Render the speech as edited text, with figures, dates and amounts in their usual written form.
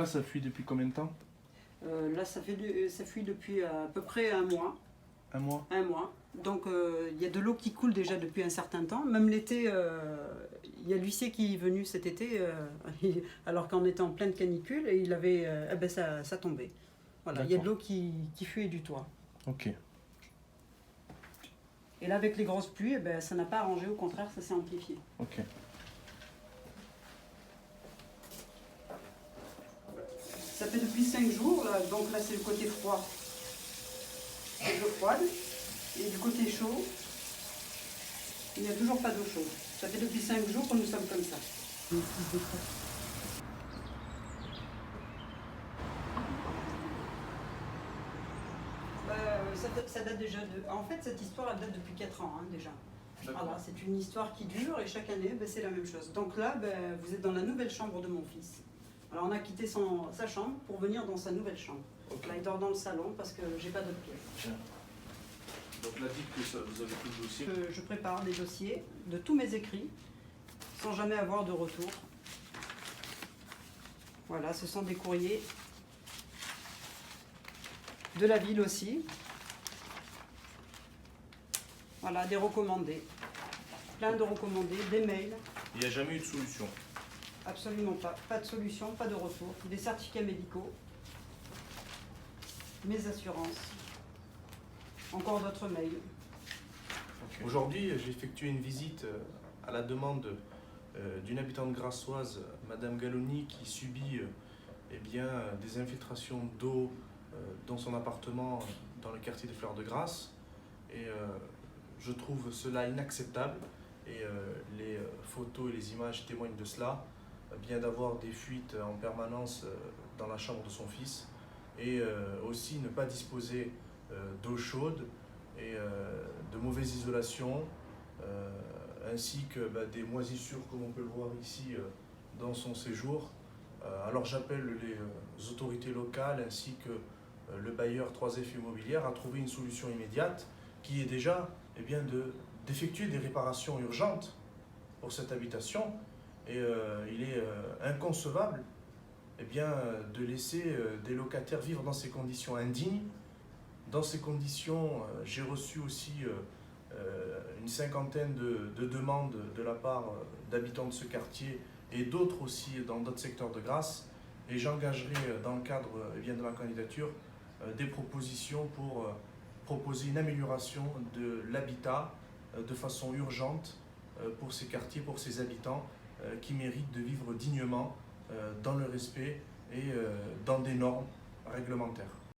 là, ça fuit depuis combien de temps? Là, ça fuit depuis à peu près un mois. Un mois? Un mois. Donc, il y a de l'eau qui coule déjà depuis un certain temps. Même l'été, il y a l'huissier qui est venu cet été, alors qu'on était en pleine canicule, et il avait, ça tombait. Voilà, il y a de l'eau qui fuit du toit. Ok. Et là, avec les grosses pluies, ça n'a pas arrangé, au contraire, ça s'est amplifié. Ok. Ça fait depuis 5 jours, là, donc là c'est le côté froid, l'eau froide, et du côté chaud, il n'y a toujours pas d'eau chaude. Ça fait depuis 5 jours que nous sommes comme ça. Ça date déjà de... En fait, cette histoire, elle date depuis 4 ans, hein, déjà. Voilà, c'est une histoire qui dure et chaque année, c'est la même chose. Donc là, vous êtes dans la nouvelle chambre de mon fils. Alors on a quitté sa chambre pour venir dans sa nouvelle chambre. Okay. Là, il dort dans le salon parce que j'ai pas d'autre pièce. Donc là, dites que ça, vous avez tout le dossier. Je prépare des dossiers de tous mes écrits sans jamais avoir de retour. Voilà, ce sont des courriers de la ville aussi. Voilà, des recommandés. Plein de recommandés, des mails. Il n'y a jamais eu de solution? Absolument pas. Pas de solution, pas de retour. Des certificats médicaux, mes assurances, encore d'autres mails. Okay. Aujourd'hui, j'ai effectué une visite à la demande d'une habitante grassoise, Madame Galloni, qui subit des infiltrations d'eau dans son appartement dans le quartier des Fleurs de Grasse. Et je trouve cela inacceptable. Et les photos et les images témoignent de cela. Bien d'avoir des fuites en permanence dans la chambre de son fils et aussi ne pas disposer d'eau chaude et de mauvaise isolation ainsi que des moisissures comme on peut le voir ici dans son séjour. Alors j'appelle les autorités locales ainsi que le bailleur 3F Immobilière à trouver une solution immédiate qui est déjà d'effectuer des réparations urgentes pour cette habitation. Et il est inconcevable de laisser des locataires vivre dans ces conditions indignes. Dans ces conditions, j'ai reçu aussi une cinquantaine de demandes de la part d'habitants de ce quartier et d'autres aussi dans d'autres secteurs de Grasse. Et j'engagerai dans le cadre de ma candidature des propositions pour proposer une amélioration de l'habitat de façon urgente pour ces quartiers, pour ces habitants qui méritent de vivre dignement dans le respect et dans des normes réglementaires.